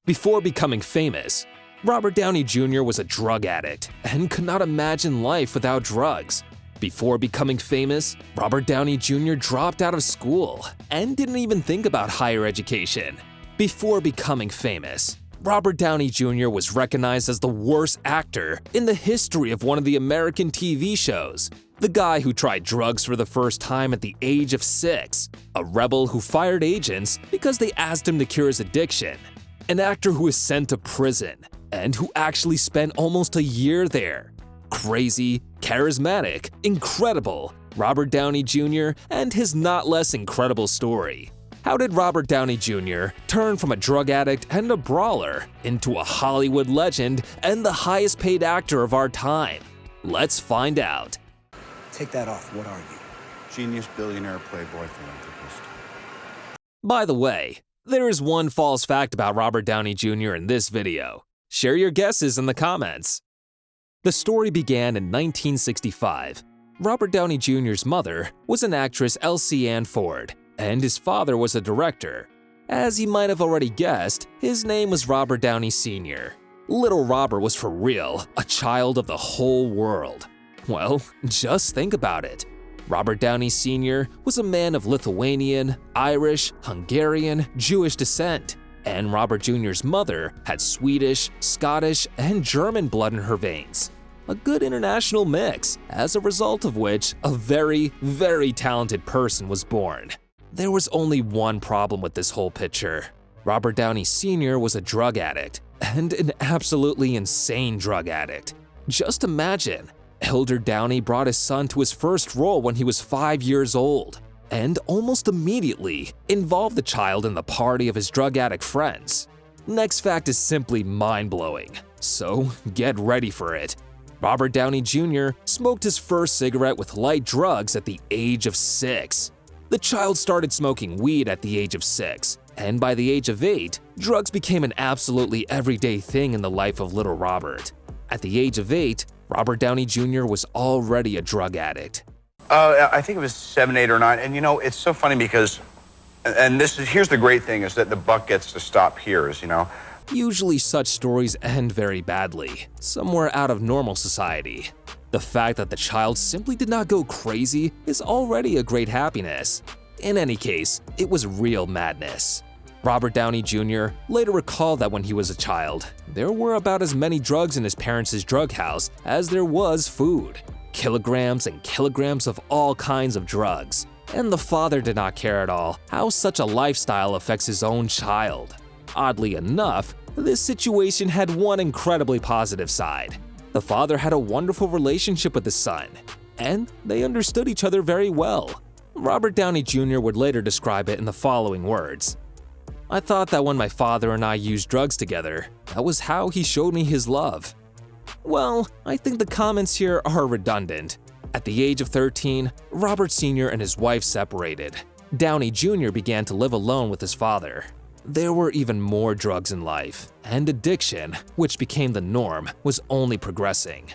Before becoming famous, Robert Downey Jr. was a drug addict and could not imagine life without drugs. Before becoming famous, Robert Downey Jr. dropped out of school and didn't even think about higher education. Before becoming famous, Robert Downey Jr. was recognized as the worst actor in the history of one of the American TV shows. The guy who tried drugs for the first time at the age of 6, a rebel who fired agents because they asked him to cure his addiction, an actor who was sent to prison and who actually spent almost a year there. Crazy, charismatic, incredible, Robert Downey Jr. and his not less incredible story. How did Robert Downey Jr. turn from a drug addict and a brawler into a Hollywood legend and the highest paid actor of our time? Let's find out. Take that off. What are you? Genius, billionaire, playboy, philanthropist. By the way, there is one false fact about Robert Downey Jr. in this video. Share your guesses in the comments. The story began in 1965. Robert Downey Jr.'s mother was an actress, Elsie Ann Ford, and his father was a director. As you might have already guessed, his name was Robert Downey Sr. Little Robert was for real, a child of the whole world. Well, just think about it. Robert Downey Sr. was a man of Lithuanian, Irish, Hungarian, Jewish descent, and Robert Jr.'s mother had Swedish, Scottish, and German blood in her veins. A good international mix, as a result of which a very, very talented person was born. There was only one problem with this whole picture. Robert Downey Sr. was a drug addict, and an absolutely insane drug addict. Just imagine, Elder Downey brought his son to his first role when he was 5 years old, and almost immediately involved the child in the party of his drug addict friends. Next fact is simply mind-blowing, so get ready for it. Robert Downey Jr. smoked his first cigarette with light drugs at the age of 6. The child started smoking weed at the age of 6, and by the age of 8, drugs became an absolutely everyday thing in the life of little Robert. At the age of 8, Robert Downey Jr. was already a drug addict. I think it was 7, 8, or 9, and you know, it's so funny because, here's the great thing, is that the buck gets to stop here, you know. Usually such stories end very badly, somewhere out of normal society. The fact that the child simply did not go crazy is already a great happiness. In any case, it was real madness. Robert Downey Jr. later recalled that when he was a child, there were about as many drugs in his parents' drug house as there was food. Kilograms and kilograms of all kinds of drugs. And the father did not care at all how such a lifestyle affects his own child. Oddly enough, this situation had one incredibly positive side. The father had a wonderful relationship with his son, and they understood each other very well. Robert Downey Jr. would later describe it in the following words. "I thought that when my father and I used drugs together, that was how he showed me his love." Well, I think the comments here are redundant. At the age of 13, Robert Sr. and his wife separated. Downey Jr. began to live alone with his father. There were even more drugs in life, and addiction, which became the norm, was only progressing.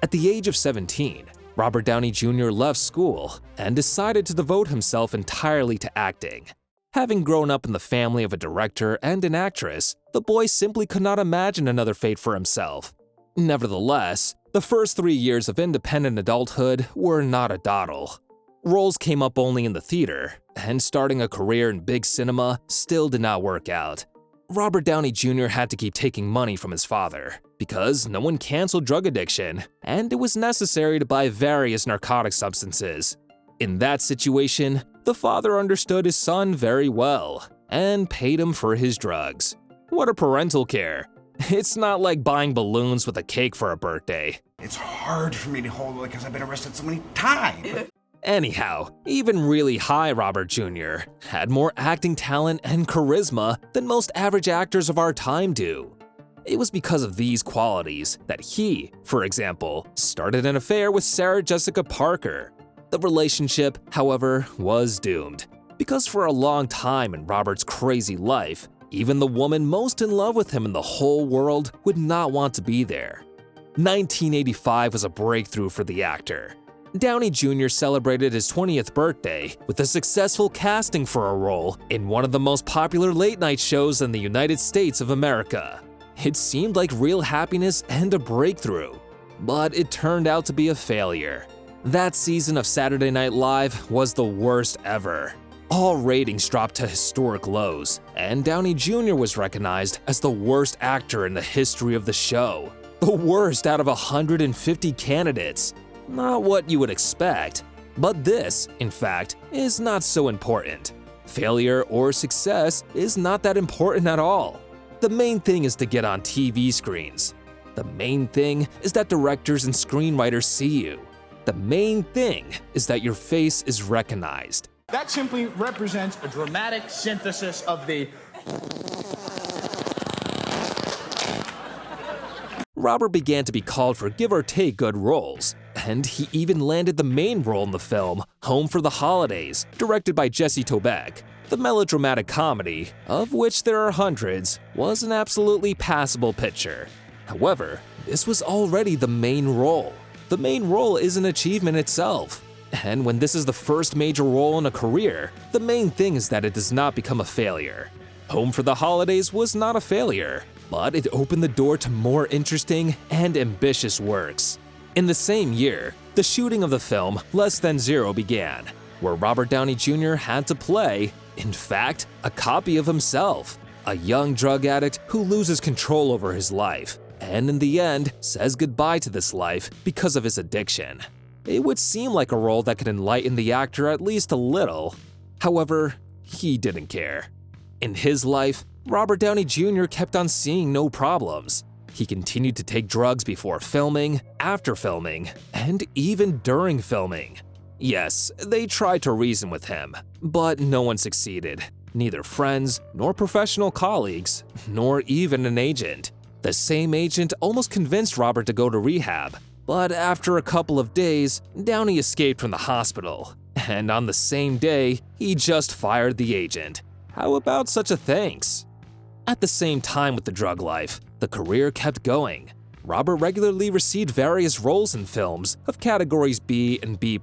At the age of 17, Robert Downey Jr. left school and decided to devote himself entirely to acting. Having grown up in the family of a director and an actress, the boy simply could not imagine another fate for himself. Nevertheless, the first 3 years of independent adulthood were not a dawdle. Roles came up only in the theater, and starting a career in big cinema still did not work out. Robert Downey Jr. had to keep taking money from his father, because no one canceled drug addiction, and it was necessary to buy various narcotic substances. In that situation, the father understood his son very well, and paid him for his drugs. What a parental care! It's not like buying balloons with a cake for a birthday. It's hard for me to hold it because I've been arrested so many times. Anyhow, even really high Robert Jr. had more acting talent and charisma than most average actors of our time do. It was because of these qualities that he, for example, started an affair with Sarah Jessica Parker. The relationship, however, was doomed, because for a long time in Robert's crazy life, even the woman most in love with him in the whole world would not want to be there. 1985 was a breakthrough for the actor. Downey Jr. celebrated his 20th birthday with a successful casting for a role in one of the most popular late-night shows in the United States of America. It seemed like real happiness and a breakthrough, but it turned out to be a failure. That season of Saturday Night Live was the worst ever. All ratings dropped to historic lows, and Downey Jr. was recognized as the worst actor in the history of the show. The worst out of 150 candidates. Not what you would expect. But this, in fact, is not so important. Failure or success is not that important at all. The main thing is to get on TV screens. The main thing is that directors and screenwriters see you. The main thing is that your face is recognized. That simply represents a dramatic synthesis of the... Robert began to be called for give or take good roles, and he even landed the main role in the film Home for the Holidays, directed by Jesse Toback. The melodramatic comedy, of which there are hundreds, was an absolutely passable picture. However, this was already the main role. The main role is an achievement itself. And when this is the first major role in a career, the main thing is that it does not become a failure. Home for the Holidays was not a failure, but it opened the door to more interesting and ambitious works. In the same year, the shooting of the film Less Than Zero began, where Robert Downey Jr. had to play, in fact, a copy of himself, a young drug addict who loses control over his life, and in the end says goodbye to this life because of his addiction. It would seem like a role that could enlighten the actor at least a little. However, he didn't care. In his life, Robert Downey Jr. kept on seeing no problems. He continued to take drugs before filming, after filming, and even during filming. Yes, they tried to reason with him, but no one succeeded. Neither friends, nor professional colleagues, nor even an agent. The same agent almost convinced Robert to go to rehab, but after a couple of days, Downey escaped from the hospital. And on the same day, he just fired the agent. How about such a thanks? At the same time with the drug life, the career kept going. Robert regularly received various roles in films of categories B and B+,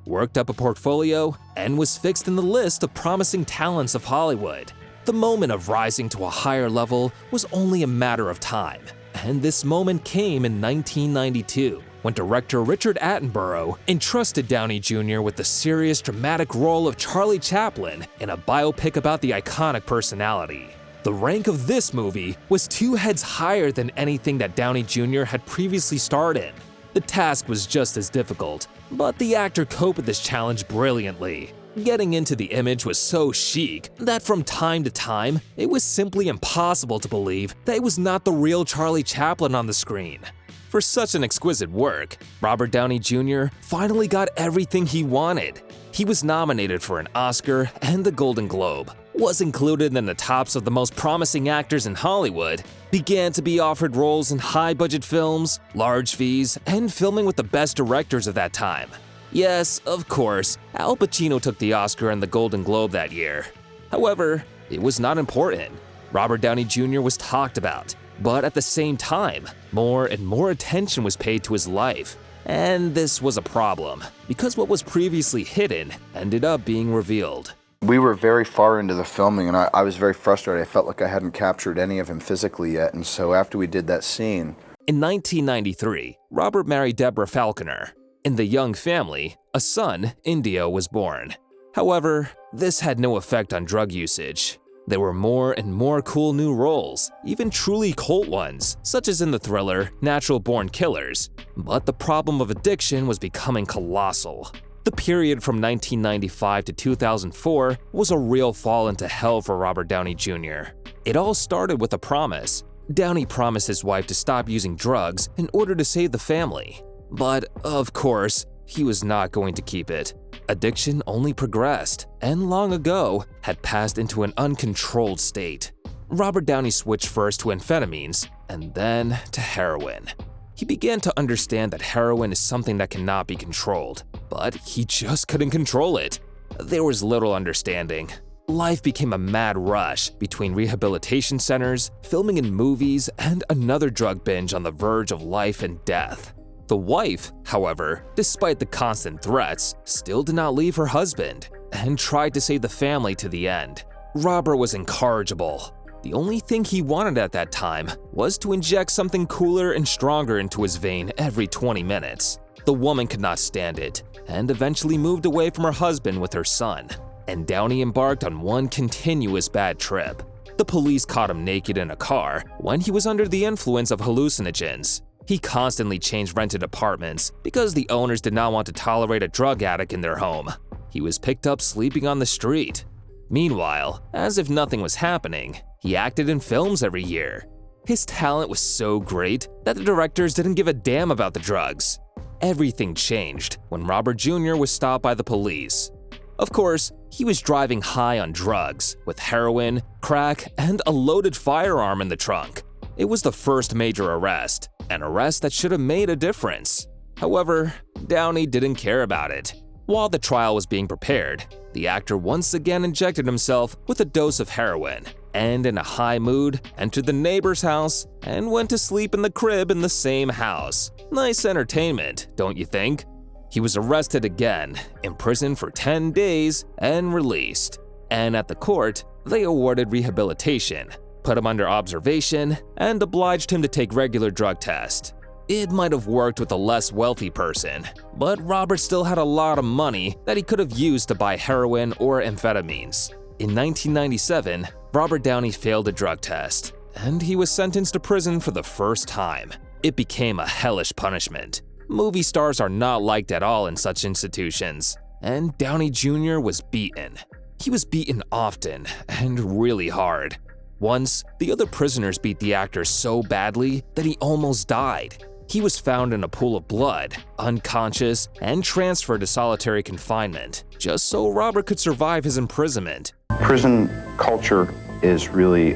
worked up a portfolio, and was fixed in the list of promising talents of Hollywood. The moment of rising to a higher level was only a matter of time, and this moment came in 1992, when director Richard Attenborough entrusted Downey Jr. with the serious dramatic role of Charlie Chaplin in a biopic about the iconic personality. The rank of this movie was 2 heads higher than anything that Downey Jr. had previously starred in. The task was just as difficult, but the actor coped with this challenge brilliantly. Getting into the image was so chic that from time to time, it was simply impossible to believe that it was not the real Charlie Chaplin on the screen. For such an exquisite work, Robert Downey Jr. finally got everything he wanted. He was nominated for an Oscar and the Golden Globe, was included in the tops of the most promising actors in Hollywood, began to be offered roles in high-budget films, large fees, and filming with the best directors of that time. Yes, of course, Al Pacino took the Oscar and the Golden Globe that year. However, it was not important. Robert Downey Jr. was talked about, but at the same time, more and more attention was paid to his life. And this was a problem, because what was previously hidden ended up being revealed. We were very far into the filming, and I was very frustrated. I felt like I hadn't captured any of him physically yet, and so after we did that scene... In 1993, Robert married Deborah Falconer. In the young family, a son, Indio, was born. However, this had no effect on drug usage. There were more and more cool new roles, even truly cult ones, such as in the thriller Natural Born Killers. But the problem of addiction was becoming colossal. The period from 1995 to 2004 was a real fall into hell for Robert Downey Jr. It all started with a promise. Downey promised his wife to stop using drugs in order to save the family. But, of course, he was not going to keep it. Addiction only progressed, and long ago had passed into an uncontrolled state. Robert Downey switched first to amphetamines, and then to heroin. He began to understand that heroin is something that cannot be controlled, but he just couldn't control it. There was little understanding. Life became a mad rush between rehabilitation centers, filming in movies, and another drug binge on the verge of life and death. The wife, however, despite the constant threats, still did not leave her husband and tried to save the family to the end. Robert was incorrigible. The only thing he wanted at that time was to inject something cooler and stronger into his vein every 20 minutes. The woman could not stand it and eventually moved away from her husband with her son, and Downey embarked on one continuous bad trip. The police caught him naked in a car when he was under the influence of hallucinogens. He constantly changed rented apartments because the owners did not want to tolerate a drug addict in their home. He was picked up sleeping on the street. Meanwhile, as if nothing was happening, he acted in films every year. His talent was so great that the directors didn't give a damn about the drugs. Everything changed when Robert Jr. was stopped by the police. Of course, he was driving high on drugs, with heroin, crack, and a loaded firearm in the trunk. It was the first major arrest, an arrest that should have made a difference. However, Downey didn't care about it. While the trial was being prepared, the actor once again injected himself with a dose of heroin, and in a high mood, entered the neighbor's house and went to sleep in the crib in the same house. Nice entertainment, don't you think? He was arrested again, imprisoned for 10 days, and released. And at the court, they awarded rehabilitation, put him under observation, and obliged him to take regular drug tests. It might have worked with a less wealthy person, but Robert still had a lot of money that he could have used to buy heroin or amphetamines. In 1997, Robert Downey failed a drug test, and he was sentenced to prison for the first time. It became a hellish punishment. Movie stars are not liked at all in such institutions, and Downey Jr. was beaten. He was beaten often and really hard. Once, the other prisoners beat the actor so badly that he almost died. He was found in a pool of blood, unconscious, and transferred to solitary confinement, just so Robert could survive his imprisonment. Prison culture is really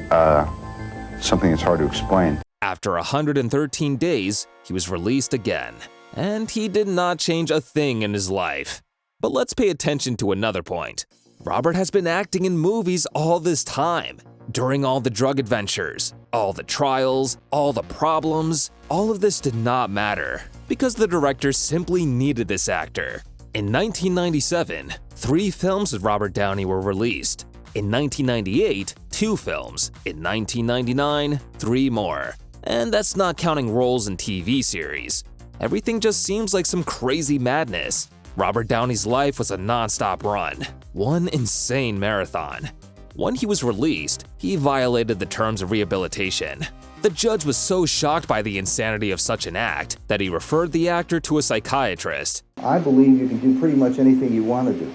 something that's hard to explain. After 113 days, he was released again, and he did not change a thing in his life. But let's pay attention to another point. Robert has been acting in movies all this time. During all the drug adventures, all the trials, all the problems, all of this did not matter because the director simply needed this actor. In 1997, 3 films with Robert Downey were released. In 1998, 2 films. In 1999, 3 more. And that's not counting roles in TV series. Everything just seems like some crazy madness. Robert Downey's life was a non-stop run, one insane marathon. When he was released, he violated the terms of rehabilitation. The judge was so shocked by the insanity of such an act that he referred the actor to a psychiatrist. I believe you can do pretty much anything you want to do,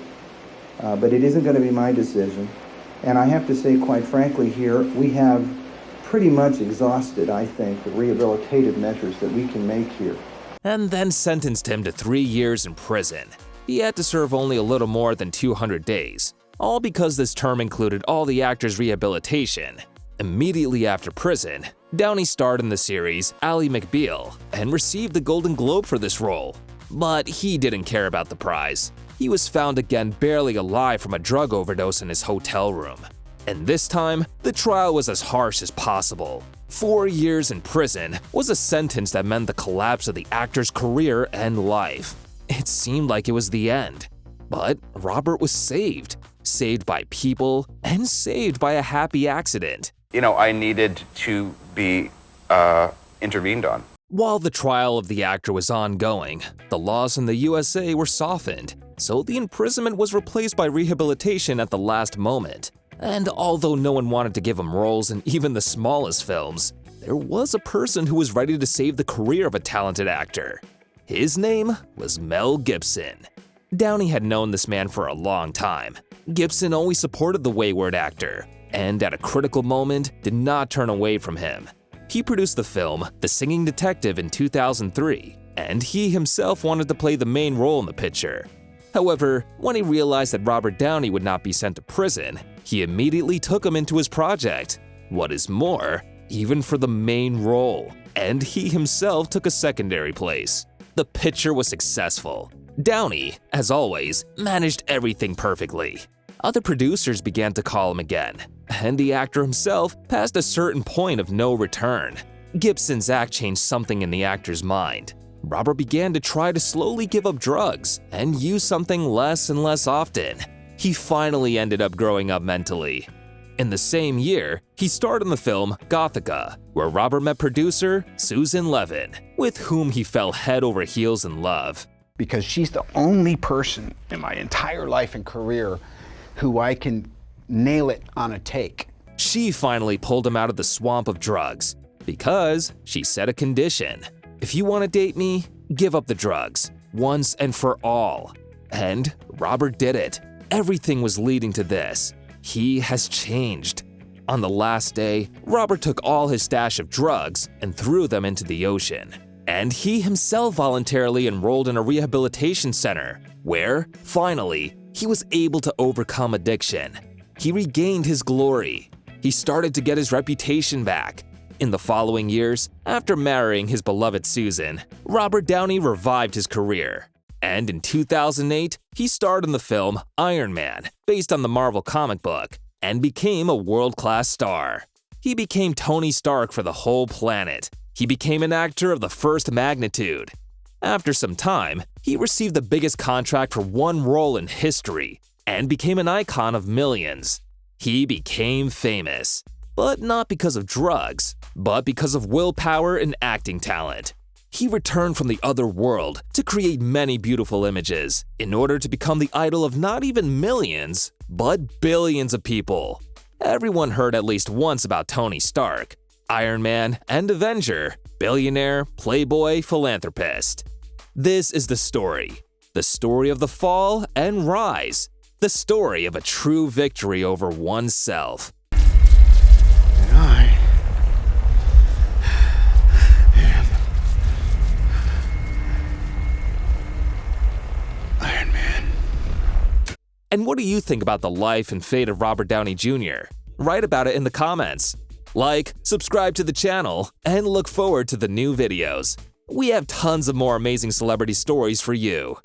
but it isn't going to be my decision. And I have to say, quite frankly here, we have pretty much exhausted, I think, the rehabilitative measures that we can make here. And then sentenced him to 3 years in prison. He had to serve only a little more than 200 days. All because this term included all the actor's rehabilitation. Immediately after prison, Downey starred in the series Ally McBeal and received the Golden Globe for this role. But he didn't care about the prize. He was found again barely alive from a drug overdose in his hotel room. And this time, the trial was as harsh as possible. 4 years in prison was a sentence that meant the collapse of the actor's career and life. It seemed like it was the end. But Robert was saved. Saved by people, and saved by a happy accident. You know, I needed to be intervened on. While the trial of the actor was ongoing, the laws in the USA were softened, so the imprisonment was replaced by rehabilitation at the last moment. And although no one wanted to give him roles in even the smallest films, there was a person who was ready to save the career of a talented actor. His name was Mel Gibson. Downey had known this man for a long time. Gibson always supported the wayward actor, and at a critical moment, did not turn away from him. He produced the film The Singing Detective in 2003, and he himself wanted to play the main role in the picture. However, when he realized that Robert Downey would not be sent to prison, he immediately took him into his project. What is more, even for the main role, and he himself took a secondary place. The picture was successful. Downey, as always, managed everything perfectly. Other producers began to call him again, and the actor himself passed a certain point of no return. Gibson's act changed something in the actor's mind. Robert began to try to slowly give up drugs and use something less and less often. He finally ended up growing up mentally. In the same year, he starred in the film Gothica, where Robert met producer Susan Levin, with whom he fell head over heels in love. Because she's the only person in my entire life and career who I can nail it on a take. She finally pulled him out of the swamp of drugs because she set a condition. If you want to date me, give up the drugs, once and for all. And Robert did it. Everything was leading to this. He has changed. On the last day, Robert took all his stash of drugs and threw them into the ocean. And he himself voluntarily enrolled in a rehabilitation center, where, finally, he was able to overcome addiction. He regained his glory. He started to get his reputation back. In the following years, after marrying his beloved Susan, Robert Downey revived his career. And in 2008, he starred in the film Iron Man, based on the Marvel comic book, and became a world-class star. He became Tony Stark for the whole planet. He became an actor of the first magnitude. After some time, he received the biggest contract for one role in history and became an icon of millions. He became famous, but not because of drugs, but because of willpower and acting talent. He returned from the other world to create many beautiful images in order to become the idol of not even millions, but billions of people. Everyone heard at least once about Tony Stark, Iron Man and Avenger, Billionaire, Playboy, Philanthropist. This is the story of the fall and rise, the story of a true victory over oneself. And I am Iron Man. And what do you think about the life and fate of Robert Downey Jr.? Write about it in the comments. Like, subscribe to the channel, and look forward to the new videos. We have tons of more amazing celebrity stories for you.